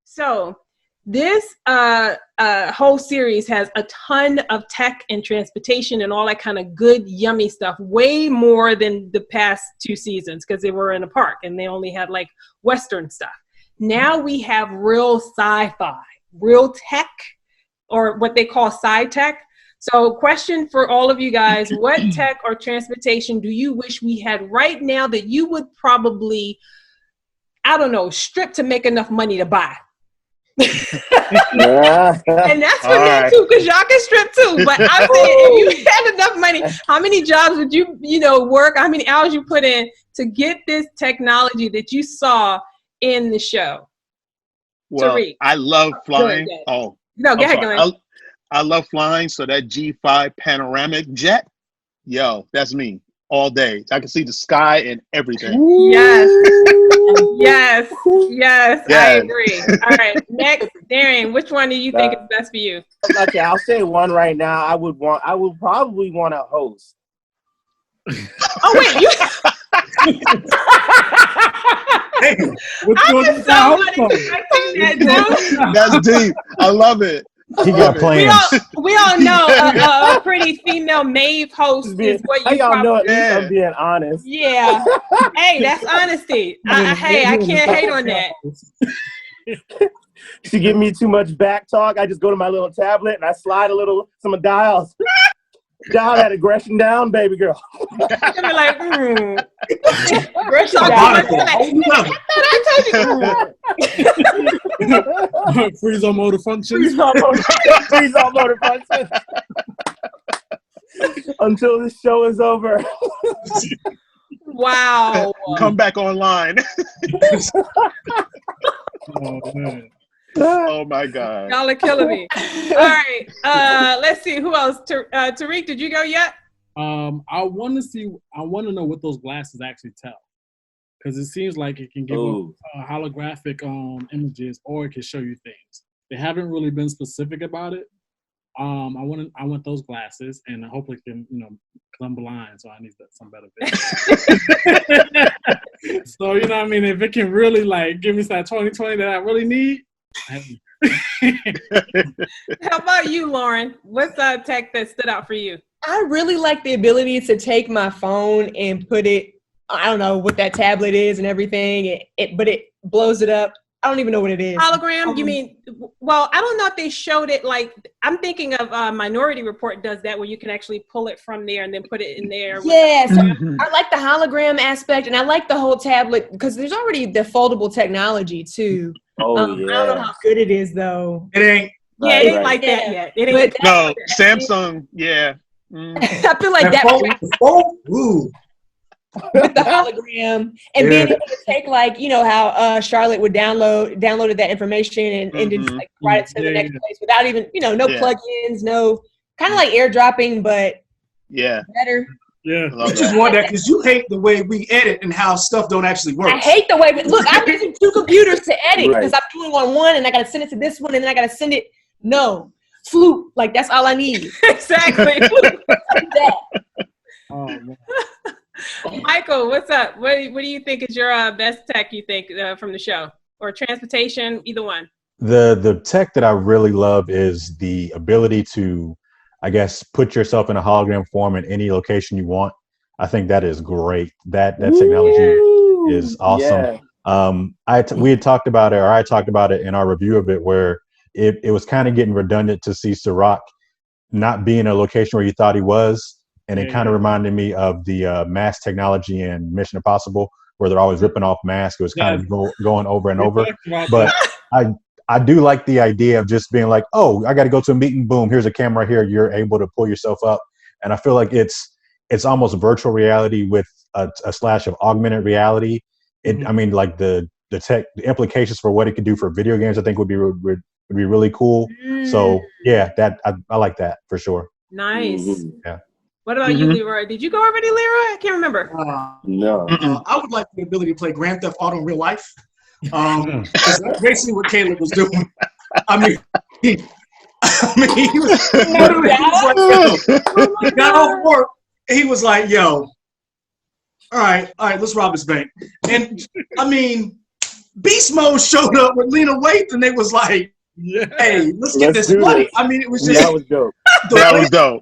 So this whole series has a ton of tech and transportation and all that kind of good, yummy stuff, way more than the past 2 seasons because they were in a park and they only had like Western stuff. Now we have real sci-fi, real tech, or what they call sci-tech. So question for all of you guys, what tech or transportation do you wish we had right now that you would probably, I don't know, strip to make enough money to buy? And that's for men too, because y'all can strip too. But I'm saying, if you had enough money, how many jobs would you work? How many hours you put in to get this technology that you saw in the show? Well, Tariq. I love flying. Go ahead, Glenn. I love flying. So that G5 panoramic jet, yo, that's me all day. I can see the sky and everything. Yes. Yes, I agree. All right, next, Darion, which one do you think is best for you? Okay, I'll say one right now. I would probably want a host. Oh wait, you. Hey, that's deep. I love it. He got plans. We all know a pretty female Maeve host is what you y'all know. At probably. least I'm being honest. Yeah. Hey, that's honesty. I can't hate on that. She give me too much back talk. I just go to my little tablet and I slide some dials. Dial that aggression down, baby girl. I'm like, aggression down. Freeze on motor function. Freeze on motor function. Until the show is over. Wow. Come back online. Oh, man. Oh my God. Y'all are killing me. All right. Let's see. Who else? Tariq, did you go yet? I want to know what those glasses actually tell. Because it seems like it can give holographic images or it can show you things. They haven't really been specific about it. I want those glasses, and hopefully can, because I'm blind, so I need some better vision. So, you know what I mean? If it can really give me that 20/20 that I really need. How about you, Loren? What's tech that stood out for you? I really like the ability to take my phone and put it, I don't know what that tablet is and everything, but it blows it up. I don't even know what it is. Hologram? You mean? Well, I don't know if they showed it. I'm thinking of Minority Report does that, where you can actually pull it from there and then put it in there. Yes, I like the hologram aspect, and I like the whole tablet because there's already the foldable technology too. Oh I don't know how good it is though. It ain't. Yeah, it ain't like that yet. It ain't. No, Samsung. Yeah. I feel like that. With the hologram, and then it would take how Charlotte would downloaded that information and then just write it to the next place without even no plugins, no kind of like airdropping, but better. Yeah, I just want that because you hate the way we edit and how stuff don't actually work. I hate the way. Look, I'm using 2 computers to edit because I'm doing on one, and I gotta send it to this one, and then I gotta send it. No, Floop, that's all I need. Exactly. Oh man. Michael, what's up? What do you think is your best tech? You think from the show or transportation? Either one. The tech that I really love is the ability to, I guess, put yourself in a hologram form in any location you want. I think that is great. That technology is awesome. Yeah. We had talked about it, or I talked about it in our review of it, where it was kind of getting redundant to see Tariq not be in a location where you thought he was. And it kind of reminded me of the mask technology in Mission Impossible, where they're always ripping off masks. It was kind of going over and over. But I do like the idea of just being like, oh, I got to go to a meeting. Boom, here's a camera here. You're able to pull yourself up. And I feel like it's almost virtual reality with a slash of augmented reality. I mean, like the implications for what it could do for video games, I think would be really cool. So yeah, I like that for sure. Nice. Yeah. What about you, Leroy? Did you go already, Leroy? I can't remember. No. I would like the ability to play Grand Theft Auto in real life. That's basically what Caleb was doing. I mean, he was like, got off work. He was like, yo, all right, let's rob this bank. And I mean, Beast Mode showed up with Lena Waithe, and they was like, "Hey, let's get this money." I mean, it was just that was dope.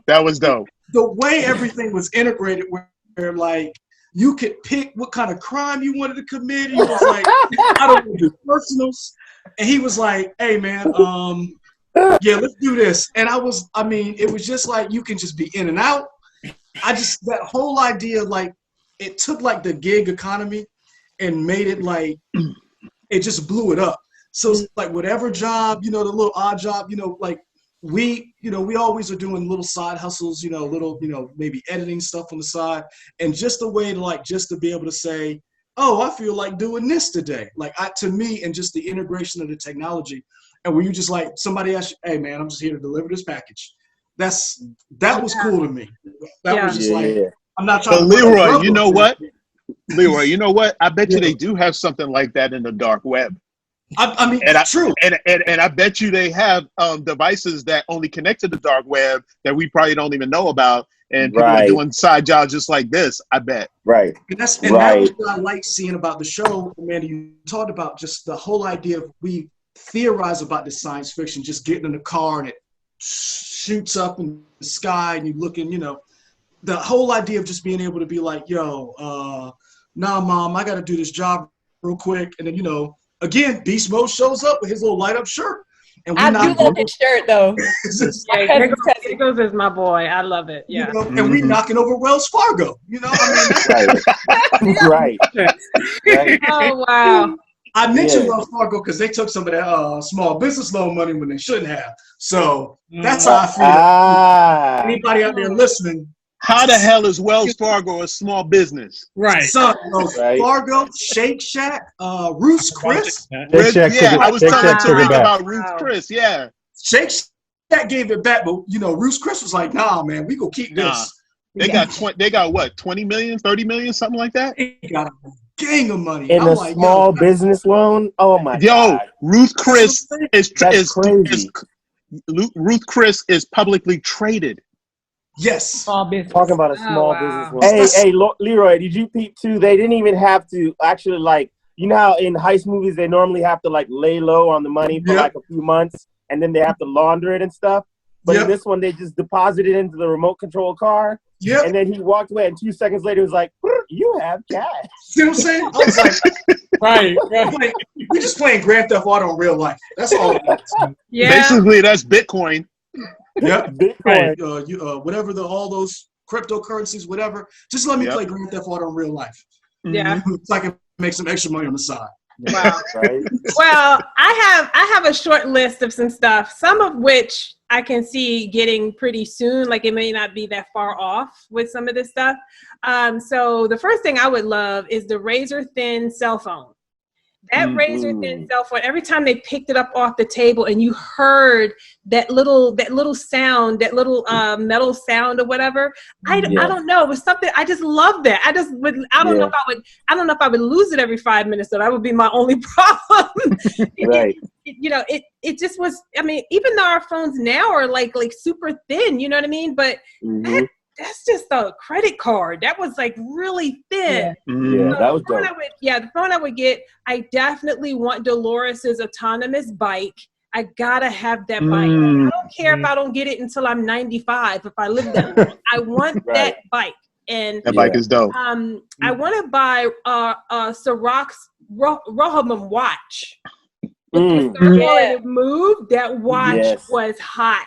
That was dope. The way everything was integrated, where like you could pick what kind of crime you wanted to commit. He was like, "I don't want to do personals," and he was like, "Hey, man, yeah, let's do this." And it was just like you can just be in and out. That whole idea, like, it took like the gig economy and made it like it just blew it up. So it's like whatever job, the little odd job, like we always are doing little side hustles, little, maybe editing stuff on the side, and just a way to just to be able to say, oh, I feel like doing this today. Like to me, and just the integration of the technology, and where you just like somebody asks you, hey man, I'm just here to deliver this package. That was cool to me. That was just like, I'm not trying to. Leroy, you know what? I bet you they do have something like that in the dark web. I mean, true. And I bet you they have devices that only connect to the dark web that we probably don't even know about. And people are doing side jobs just like this, I bet. Right. And that was what I like seeing about the show. Amanda, you talked about just the whole idea of, we theorize about this science fiction, just getting in the car and it shoots up in the sky and you looking, the whole idea of just being able to be like, yo, nah, mom, I got to do this job real quick. And then, again, Beast Mode shows up with his little light up shirt. And I do love his shirt though. Nichols is my boy. I love it. Yeah. And we knocking over Wells Fargo. Right. Oh wow. I mentioned Wells Fargo because they took some of that small business loan money when they shouldn't have. So that's how I feel. Anybody out there listening? How the hell is Wells Fargo a small business? Right. Son, Fargo, Shake Shack, Ruth's Chris. I was telling Tariq about Ruth's Chris. Yeah. Shake Shack gave it back, but Ruth's Chris was like, nah, man, we gonna keep this. They got what, 20 million, 30 million, something like that? They got a gang of money. In a small business loan? Oh my God. Ruth Chris crazy. Ruth Chris is publicly traded. Yes. Small business. Talking about a small business loan. Hey, Leroy, did you peep too? They didn't even have to actually how in heist movies they normally have to lay low on the money for a few months and then they have to launder it and stuff. But in this one, they just deposited into the remote control car. Yep. And then he walked away, and 2 seconds later, he was like, you have cash. See what I'm saying? I was like, right. We're just playing Grand Theft Auto in real life. That's all. Yeah. Basically, that's Bitcoin. Yeah. Bitcoin. Whatever all those cryptocurrencies, whatever. Just let me play Grand Theft Auto in real life. Yeah. So I can make some extra money on the side. Wow. Well, I have a short list of some stuff, some of which I can see getting pretty soon. Like it may not be that far off with some of this stuff. So the first thing I would love is the razor thin cell phone. That razor thin cell phone, every time they picked it up off the table and you heard that little sound, that little metal sound or whatever, I don't know. It was something, I just love that. I don't know if I would lose it every 5 minutes, so that would be my only problem. Right. It just was, even though our phones now are like super thin, you know what I mean? But that's just a credit card. That was really thin. Yeah, that was dope. The phone I would get, I definitely want Dolores's autonomous bike. I gotta have that bike. I don't care if I don't get it until I'm 95. If I live that long, I want that bike. And that bike is dope. I want to buy Sirach's Rohamum watch. With the circulated move, that watch was hot.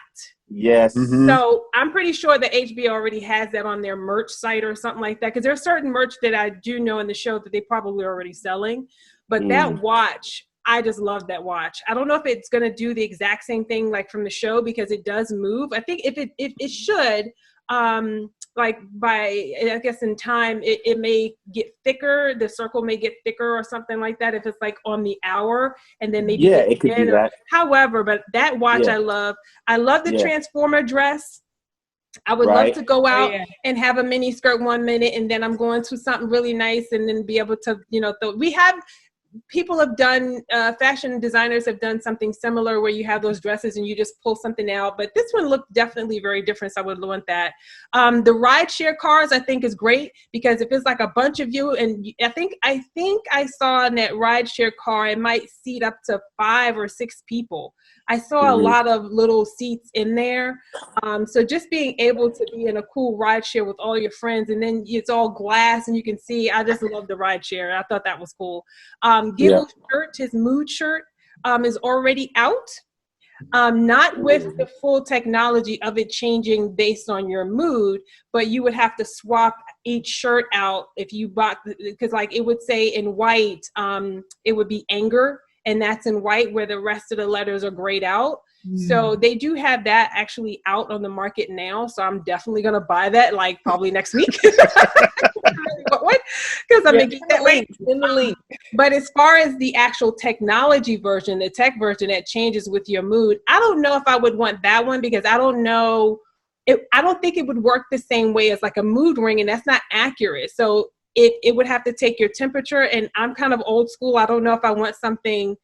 Yes. So I'm pretty sure that HBO already has that on their merch site or something like that. Because there's certain merch that I do know in the show that they probably are already selling. But that watch, I just love that watch. I don't know if it's going to do the exact same thing like from the show because it does move. I think if it should, I guess in time, it may get thicker. The circle may get thicker or something like that if it's on the hour and then maybe it could do that. However, but that watch I love. I love the Transformer dress. I would love to go out and have a mini skirt 1 minute and then I'm going to something really nice and then be able to, we have people have done, fashion designers have done something similar where you have those dresses and you just pull something out. But this one looked definitely very different, so I would want that. The rideshare cars I think is great because if it's like a bunch of you, and I think I saw in that rideshare car it might seat up to 5 or 6 people. I saw a lot of little seats in there. So just being able to be in a cool ride share with all your friends, and then it's all glass and you can see, I just love the ride share. I thought that was cool. Gibble's shirt, his mood shirt, is already out. Not with the full technology of it changing based on your mood, but you would have to swap each shirt out if you bought, because like it would say in white, it would be anger. And that's in white where the rest of the letters are grayed out. So they do have that actually out on the market now. So I'm definitely going to buy that like probably next week. Because I'm going to get that link. In the link. But as far as the actual technology version, the tech version that changes with your mood, I don't know if I would want that one because I don't know. I don't think it would work the same way as like a mood ring, and that's not accurate. So it would have to take your temperature, and I'm kind of old school. I don't know if I want something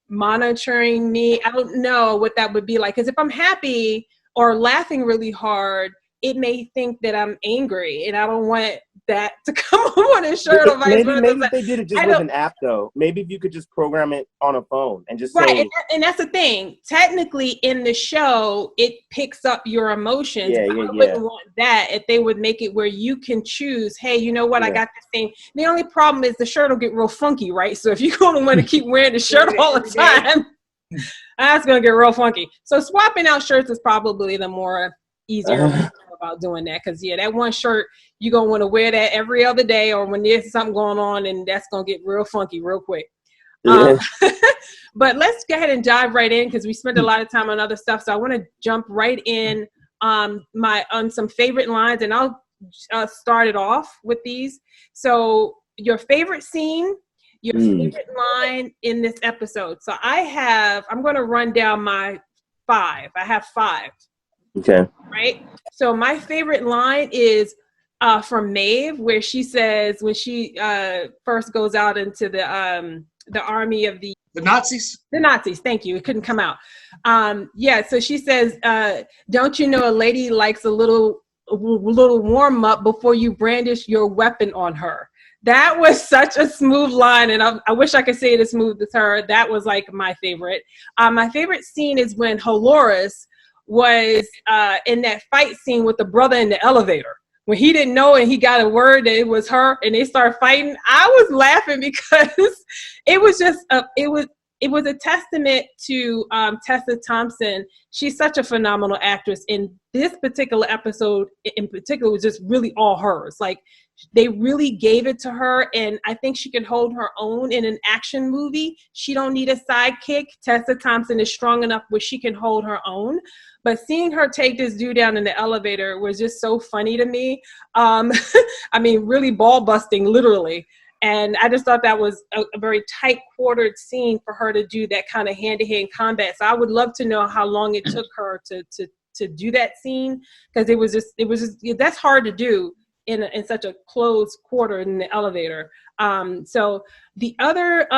monitoring me. I don't know what that would be like. Because if I'm happy or laughing really hard, it may think that I'm angry, and I don't want that to come on a shirt or vice versa. Maybe if they did it just with an app, though. Maybe if you could just program it on a phone and just say. And that's the thing. Technically, in the show, it picks up your emotions. I wouldn't want that if they would make it where you can choose, hey, you know what, I got this thing. The only problem is the shirt will get real funky, right? So if you're going to want to keep wearing the shirt all the time, that's going to get real funky. So swapping out shirts is probably the more easier about doing that, because that one shirt you're gonna want to wear that every other day, or when there's something going on, and that's gonna get real funky real quick. But let's go ahead and dive right in because we spent a lot of time on other stuff. So I want to jump right in on some favorite lines, and I'll start it off with these. So your favorite scene, your favorite line in this episode. So I'm going to run down my 5. I have 5. Okay. Right. So my favorite line is from Maeve, where she says when she first goes out into the army of the Nazis. The Nazis. Thank you. It couldn't come out. So she says, "Don't you know a lady likes a little warm up before you brandish your weapon on her?" That was such a smooth line, and I wish I could say it as smooth as her. That was like my favorite. My favorite scene is when Dolores was in that fight scene with the brother in the elevator. When he didn't know and he got a word that it was her and they started fighting, I was laughing because it was just it was a testament to Tessa Thompson. She's such a phenomenal actress. In this particular episode in particular was just really all hers. Like they really gave it to her, and I think she can hold her own in an action movie. She don't need a sidekick. Tessa Thompson is strong enough where she can hold her own. But seeing her take this dude down in the elevator was just so funny to me. I mean, really ball busting, literally. And I just thought that was a very tight quartered scene for her to do that kind of hand-to-hand combat. So I would love to know how long it took her to do that scene, because it was just that's hard to do in such a closed quarter in the elevator. So the other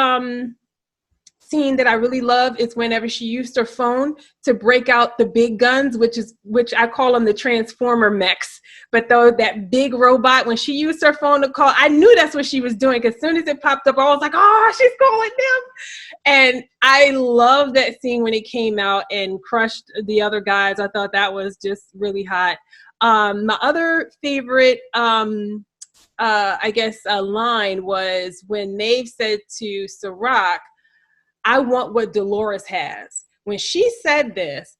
scene that I really love is whenever she used her phone to break out the big guns, which I call them the Transformer mechs. But though that big robot, when she used her phone to call, I knew that's what she was doing. Because as soon as it popped up, I was like, oh, she's calling them. And I love that scene when it came out and crushed the other guys. I thought that was just really hot. My other favorite, line was when Maeve said to Tariq, I want what Dolores has. When she said this,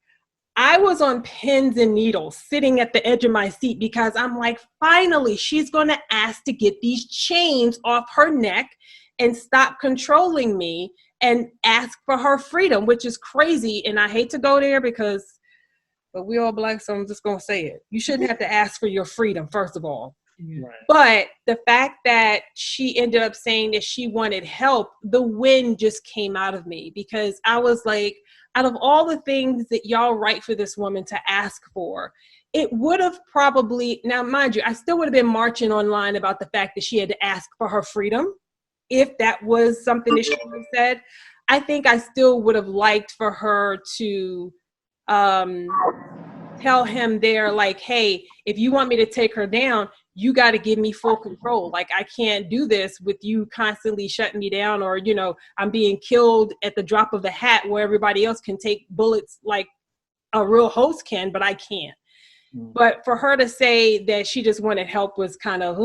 I was on pins and needles sitting at the edge of my seat, because I'm like, finally, she's going to ask to get these chains off her neck and stop controlling me and ask for her freedom, which is crazy. And I hate to go there but we all Black, so I'm just going to say it. You shouldn't have to ask for your freedom, first of all. Right. But the fact that she ended up saying that she wanted help, the wind just came out of me, because I was like, out of all the things that y'all write for this woman to ask for, it would have probably, now mind you, I still would have been marching online about the fact that she had to ask for her freedom. if that was something that she would have said. I think I still would have liked for her to tell him there, like, hey, if you want me to take her down, you got to give me full control. Like, I can't do this with you constantly shutting me down, or, you know, I'm being killed at the drop of a hat where everybody else can take bullets like a real host can, but I can't. But for her to say that she just wanted help was kind of,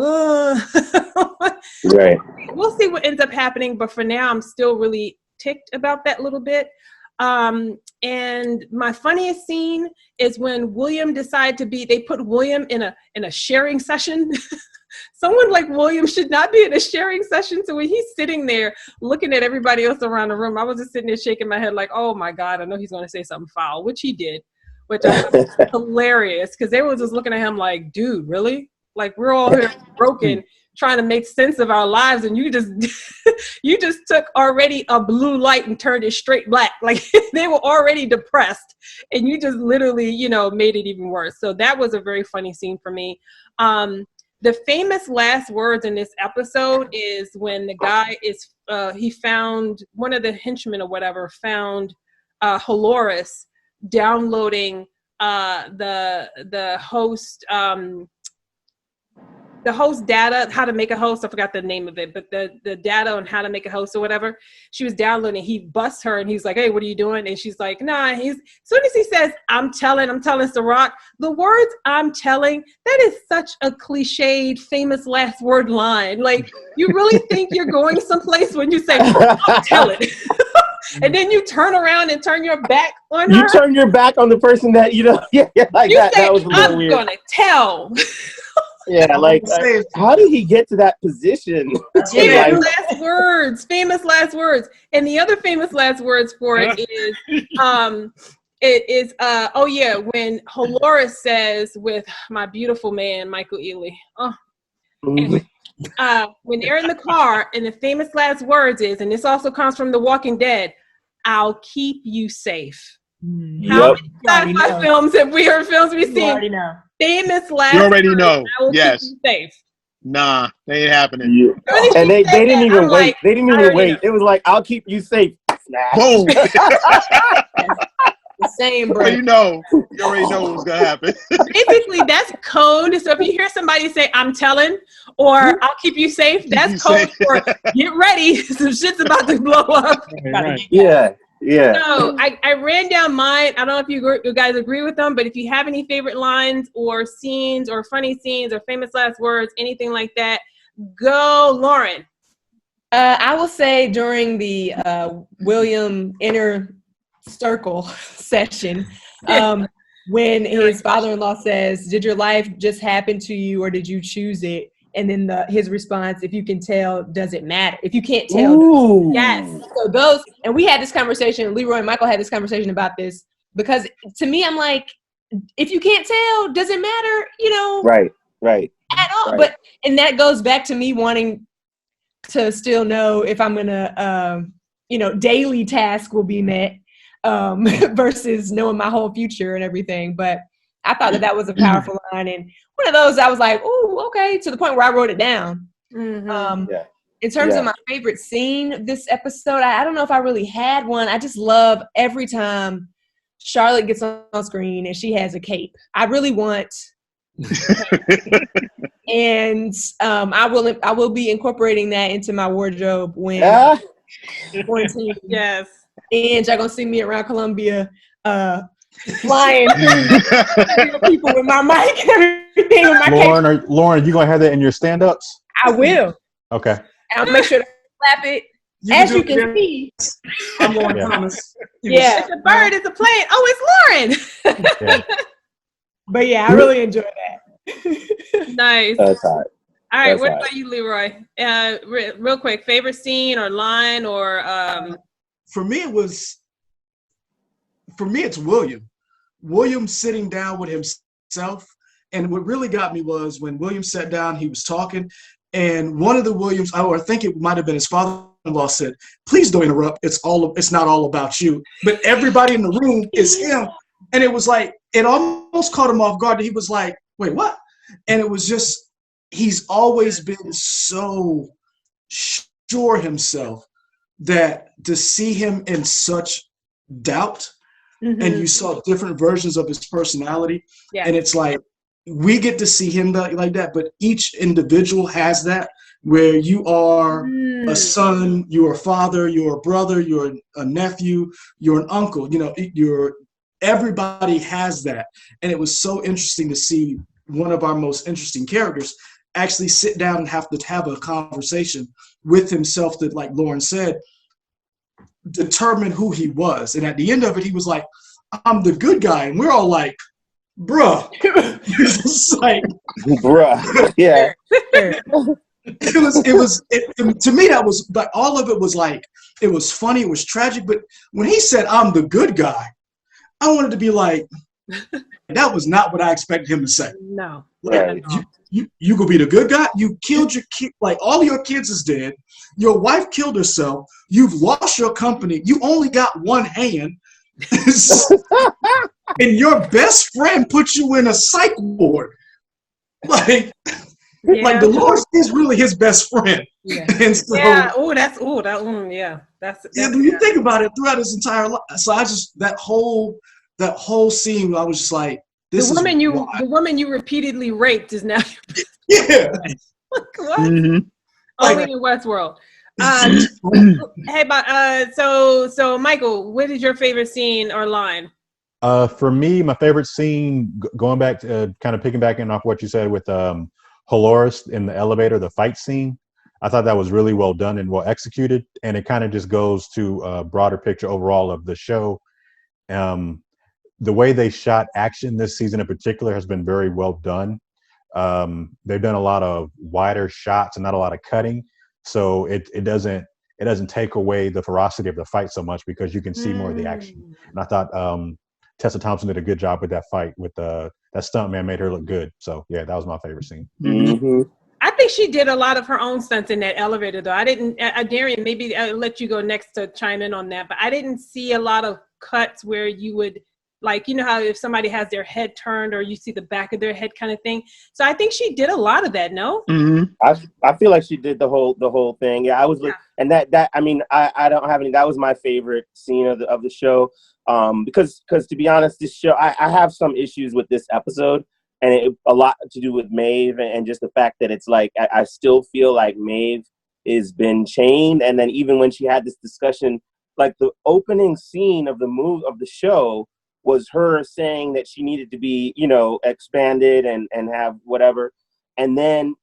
right. We'll see what ends up happening. But for now, I'm still really ticked about that little bit. And my funniest scene is when William decided they put William in a sharing session. Someone like William should not be in a sharing session. So when he's sitting there looking at everybody else around the room, I was just sitting there shaking my head like, oh my God, I know he's going to say something foul, which he did, which I thought was hilarious, because they were just looking at him like, dude, really? Like, we're all here broken, trying to make sense of our lives, and you just took already a blue light and turned it straight black. Like, they were already depressed, and you just literally, you know, made it even worse. So that was a very funny scene for me. The famous last words in this episode is when the guy is he found one of the henchmen or whatever found Holoris downloading the host data, how to make a host. I forgot the name of it, but the data on how to make a host or whatever. She was downloading. He busts her and he's like, hey, what are you doing? And she's like, nah. As soon as he says, I'm telling Tariq, the words I'm telling, that is such a cliched, famous last word line. Like, you really think you're going someplace when you say, I'm telling. And then you turn around and turn your back on her. You turn your back on the person that, you know, like you that. Say, That was a little I'm weird. gonna tell. Yeah, like how did he get to that position? Famous last words. And the other famous last words for it is, when Holoris says with my beautiful man, Michael Ealy. When they're in the car, and the famous last words is, and this also comes from The Walking Dead, I'll keep you safe. How many sci-fi films have we heard films we've seen? already know. Famous last You already words, know. I will Yes. keep you safe. Nah, they ain't happening. Yeah. And they didn't even wait. Like, They didn't even wait. It was like, I'll keep you safe. Boom. The same, bro. You already know what's gonna happen. Basically, that's code. So if you hear somebody say, I'm telling, or I'll keep you safe, that's code for get ready. Some shit's about to blow up. Right. Yeah. So I ran down mine. I don't know if you guys agree with them, but if you have any favorite lines or scenes or funny scenes or famous last words, anything like that, go, Loren. I will say during the William inner circle session, when his father-in-law says, did your life just happen to you or did you choose it? And then his response, if you can tell, does it matter? If you can't tell, yes. So those, and we had this conversation, Leroy and Michael had this conversation about this, because to me, I'm like, if you can't tell, does it matter? You know? Right. At all. Right. But, and that goes back to me wanting to still know if I'm going to, daily task will be met versus knowing my whole future and everything. But I thought that was a powerful line. And one of those, I was like, oh, okay, to the point where I wrote it down. Mm-hmm. In terms of my favorite scene of this episode, I don't know if I really had one. I just love every time Charlotte gets on screen and she has a cape. I really want... and I will be incorporating that into my wardrobe when quarantine. Yes. And y'all gonna see me around Columbia flying people with my mic, everything with my Loren, you gonna have that in your stand-ups? I will. Okay. I'll make sure to slap it. As you can see, I'm on Thomas. Yeah. It's a bird, it's a plane. Oh, it's Loren. But yeah, I really enjoy that. Nice. That's hot. All right, That's what hot. about you, Leroy? Real quick, favorite scene or line or For me, it's William. William sitting down with himself. And what really got me was when William sat down, he was talking, and one of the Williams, I think it might have been his father-in-law, said, please don't interrupt. It's not all about you. But everybody in the room is him. And it was like, it almost caught him off guard. He was like, wait, what? And it was just, he's always been so assure himself that to see him in such doubt, and you saw different versions of his personality, and it's like we get to see him like that, but each individual has that, where you are a son, you're a father, you're a brother, you're a nephew, you're an uncle, everybody has that. And it was so interesting to see one of our most interesting characters actually sit down and have to have a conversation with himself that, like Loren said, determine who he was. And at the end of it, he was like, I'm the good guy. And we're all like, bruh. It's like, bruh. Yeah. To me, that was, but all of it was like, it was funny, it was tragic. But when he said, I'm the good guy, I wanted to be like, that was not what I expected him to say. No. Like, you gonna be the good guy? You killed your kid, like all your kids is dead. Your wife killed herself. You've lost your company. You only got one hand. And your best friend put you in a psych ward. Like Dolores is really his best friend. Yeah. And so, That's when you think about it throughout his entire life. So I just that whole scene, I was just like, this the woman you repeatedly raped is now yeah. What? Only in Westworld. Hey, but so Michael, what is your favorite scene or line? For me, my favorite scene, going back to kind of piggybacking off what you said with Dolores in the elevator, the fight scene, I thought that was really well done and well executed, and it kind of just goes to a broader picture overall of the show. The way they shot action this season in particular has been very well done. They've done a lot of wider shots and not a lot of cutting, so it doesn't take away the ferocity of the fight so much because you can see more of the action. And I thought Tessa Thompson did a good job with that fight. With that stuntman made her look good. So yeah, that was my favorite scene. I think she did a lot of her own stunts in that elevator, though. I didn't. Darion, maybe I'll let you go next to chime in on that. But I didn't see a lot of cuts where you would, like, you know how if somebody has their head turned or you see the back of their head kind of thing. So I think she did a lot of that. No. I feel like she did the whole thing. Yeah, I was and that I mean I don't have any. That was my favorite scene of the show. Because to be honest, this show I have some issues with this episode, and a lot to do with Maeve and just the fact that it's like I still feel like Maeve is been chained, and then even when she had this discussion, like the opening scene of the show was her saying that she needed to be, expanded and have whatever. And then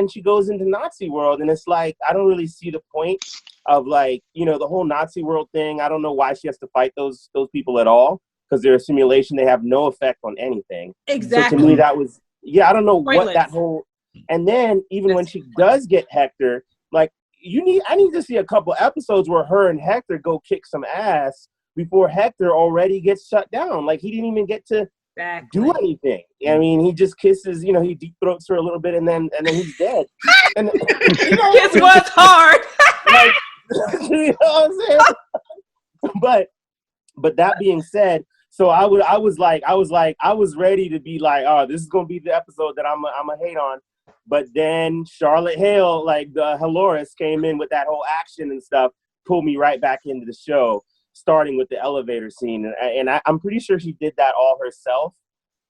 she goes into Nazi world, and it's like, I don't really see the point of like, the whole Nazi world thing. I don't know why she has to fight those people at all, because they're a simulation. They have no effect on anything. Exactly. So to me, that was, I don't know pointless. What that whole, and then even when she does get Hector, like I need to see a couple episodes where her and Hector go kick some ass before Hector already gets shut down. Like he didn't even get to do anything. I mean, he just kisses, he deep throats her a little bit, and then he's dead. And kiss was hard. Like, you know what I'm saying? But that being said, so I was ready to be like, oh, this is gonna be the episode that I'm a hate on. But then Charlotte Hale, like the Dolores, came in with that whole action and stuff, pulled me right back into the show, starting with the elevator scene. And I'm pretty sure she did that all herself.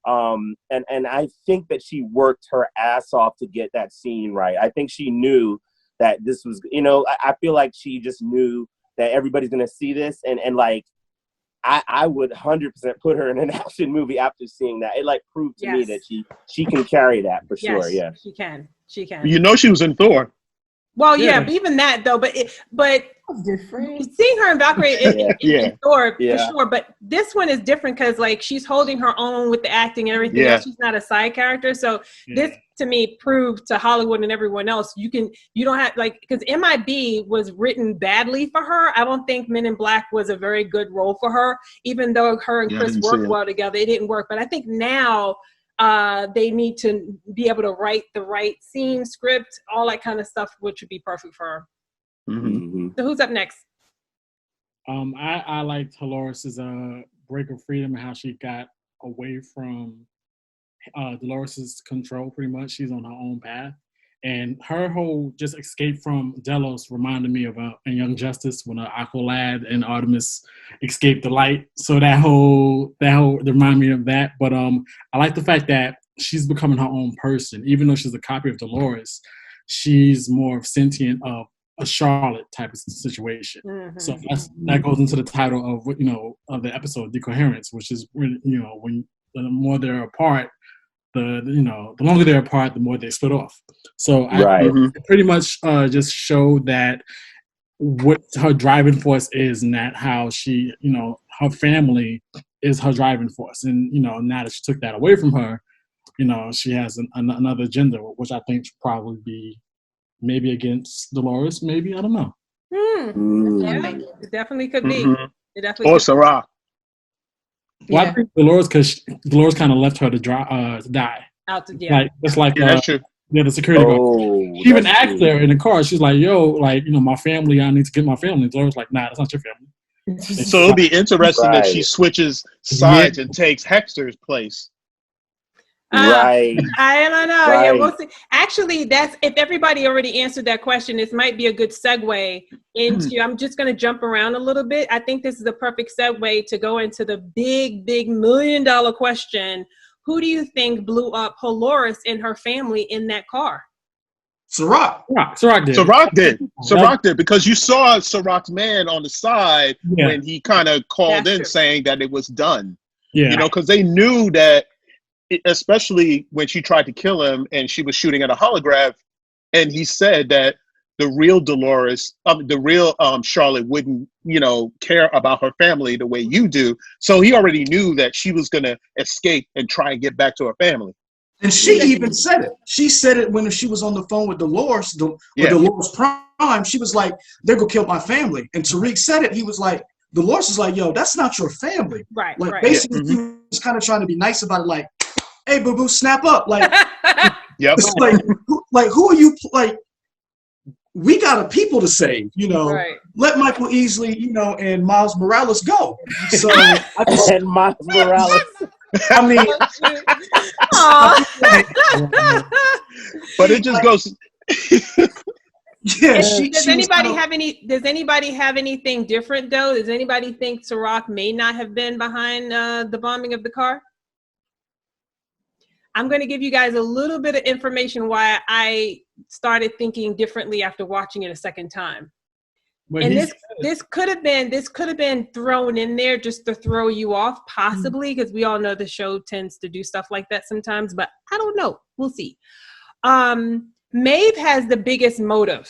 And I think that she worked her ass off to get that scene right. I think she knew that this was, I feel like she just knew that everybody's going to see this. And like, I would 100% put her in an action movie after seeing that. It like proved to me that she can carry that for sure. Yeah, she can. She was in Thor. Well, yeah, but even that though, but different. Seeing her in Valkyrie in Thor for sure, but this one is different because like she's holding her own with the acting and everything else. She's not a side character, so this to me proved to Hollywood and everyone else you don't have like, because MIB was written badly for her. I don't think Men in Black was a very good role for her, even though her and Chris worked well together. It didn't work, but I think now they need to be able to write the right scene, script, all that kind of stuff, which would be perfect for her. So who's up next? I liked Dolores's break of freedom and how she got away from Dolores's control. Pretty much, she's on her own path, And her whole just escape from Delos reminded me of in Young Justice when Aqualad and Artemis escaped the light. So that whole reminded me of that. But I like the fact that she's becoming her own person, even though she's a copy of Dolores. She's more sentient of a Charlotte type of situation. Mm-hmm. So that goes into the title of of the episode, Decoherence, which is when the more they're apart, the longer they're apart, the more they split off. So I pretty much just showed that what her driving force is, and that how she, her family is her driving force. And, now that she took that away from her, she has another agenda, which I think should probably be maybe against Dolores, maybe, I don't know. Yeah, it definitely could be. It definitely or Sirach. Well, I think Dolores, because Dolores kind of left her to die. It's like the security guard. She even asked her in the car. She's like, "Yo, my family. I need to get my family." Dolores like, "Nah, that's not your family." So it'll be interesting if she switches sides and takes Hector's place. I don't know. Yeah, we'll see. Actually, if everybody already answered that question, this might be a good segue into. I'm just going to jump around a little bit. I think this is a perfect segue to go into the big $1 million question. Who do you think blew up Dolores and her family in that car? Sirach did. Sirach did, because you saw Sirach's man on the side when he kind of called saying that it was done. Yeah, because they knew that. Especially when she tried to kill him and she was shooting at a holograph, and he said that the real Dolores, Charlotte wouldn't, care about her family the way you do. So he already knew that she was going to escape and try and get back to her family. And she even said it. She said it when she was on the phone with Dolores, Dolores Prime. She was like, "They're going to kill my family." And Tariq said it. He was like, Dolores was like, "Yo, that's not your family." Right. Basically, he was kind of trying to be nice about it, like, "Hey, boo boo, snap up!" Like, it's who are you? Like, we got a people to save, Let Michael Easley, and Miles Morales go. So and Miles Morales. I mean, but it just goes. Yeah. Does anybody have anything different though? Does anybody think Sirach may not have been behind the bombing of the car? I'm going to give you guys a little bit of information why I started thinking differently after watching it a second time. And this could have been thrown in there just to throw you off, possibly, because we all know the show tends to do stuff like that sometimes, but I don't know. We'll see. Maeve has the biggest motive.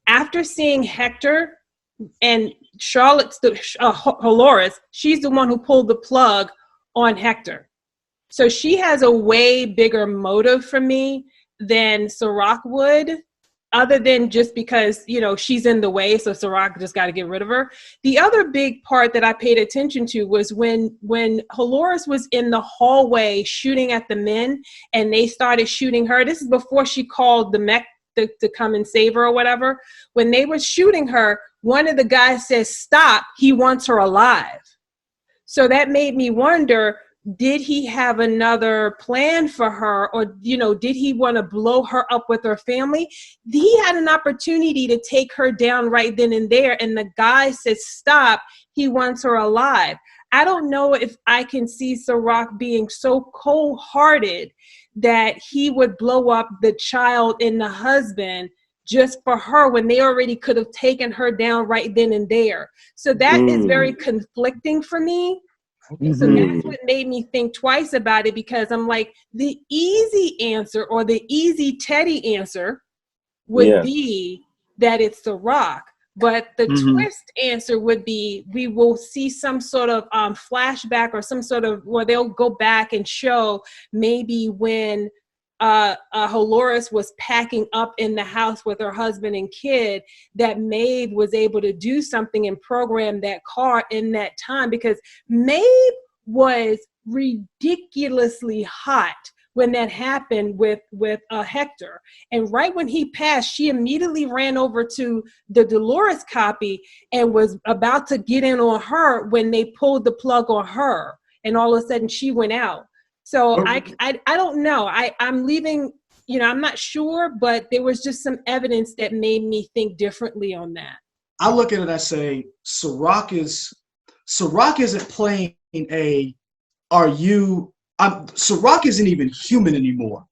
After seeing Hector and Charlotte's Dolores, she's the one who pulled the plug on Hector. So she has a way bigger motive for me than Sirach would, other than just because, she's in the way. So Sirach just got to get rid of her. The other big part that I paid attention to was when Dolores was in the hallway shooting at the men and they started shooting her. This is before she called the mech to come and save her or whatever. When they were shooting her, one of the guys says, "Stop, he wants her alive." So that made me wonder, did he have another plan for her, or did he want to blow her up with her family? He had an opportunity to take her down right then and there, and the guy says, "Stop, he wants her alive." I don't know if I can see Sirach being so cold-hearted that he would blow up the child and the husband just for her when they already could have taken her down right then and there. So that is very conflicting for me. So that's what made me think twice about it, because I'm like, the easy answer or the easy Teddy answer would be that it's Sirach. But the twist answer would be we will see some sort of flashback or some sort of where they'll go back and show maybe when Dolores was packing up in the house with her husband and kid, that Maeve was able to do something and program that car in that time, because Maeve was ridiculously hot when that happened with Hector. And right when he passed, she immediately ran over to the Dolores copy and was about to get in on her when they pulled the plug on her. And all of a sudden she went out. So I don't know. I'm leaving, I'm not sure, but there was just some evidence that made me think differently on that. I look at it, I say, Sirach isn't playing Sirach isn't even human anymore.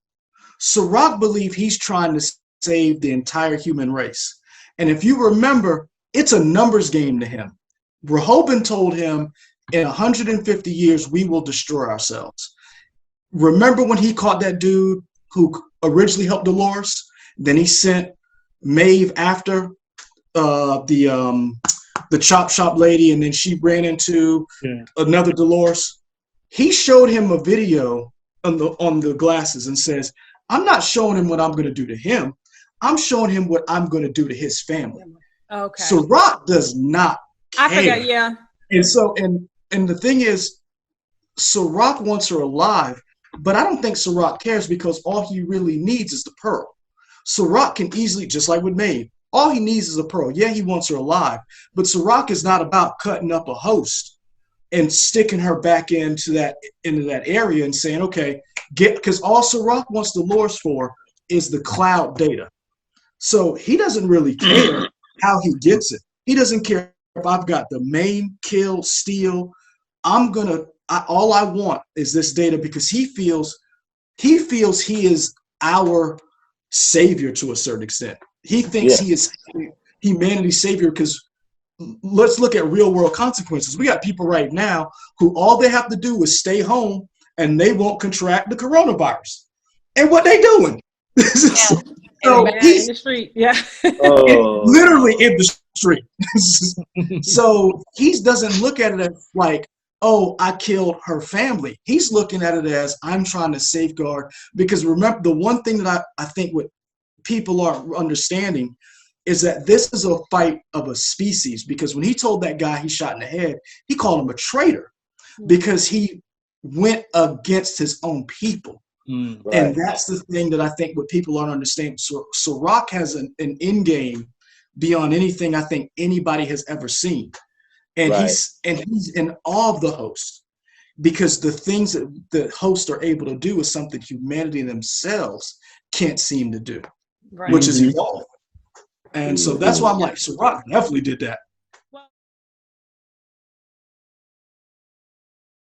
Sirach believes he's trying to save the entire human race. And if you remember, it's a numbers game to him. Rehoboam told him, in 150 years, we will destroy ourselves. Remember when he caught that dude who originally helped Dolores? Then he sent Maeve after the chop shop lady, and then she ran into another Dolores. He showed him a video on the glasses and says, I'm not showing him what I'm going to do to him. I'm showing him what I'm going to do to his family. Okay. Sirach does not care. I forgot, yeah. And so, and the thing is, Sirach wants her alive, but I don't think Sirach cares because all he really needs is the pearl. Sirach can easily, just like with Maeve, all he needs is a pearl. Yeah, he wants her alive, but Sirach is not about cutting up a host and sticking her back into that area and saying, okay, because all Sirach wants Dolores for is the cloud data. So he doesn't really care how he gets it. He doesn't care if I've got the maim, kill, steal. All I want is this data because he feels he is our savior to a certain extent. He thinks he is humanity's savior because let's look at real world consequences. We got people right now who all they have to do is stay home and they won't contract the coronavirus. And what they doing? So he's in the street, literally in the street. So he doesn't look at it as like, oh, I killed her family. He's looking at it as I'm trying to safeguard. Because remember, the one thing that I think what people are understanding is that this is a fight of a species. Because when he told that guy he shot in the head, he called him a traitor because he went against his own people. Right. And that's the thing that I think what people aren't understanding. So Sirach has an end game beyond anything I think anybody has ever seen. And he's in awe of the host because the things that the hosts are able to do is something humanity themselves can't seem to do, which is evolve. And so that's why I'm like, Sirach definitely did that.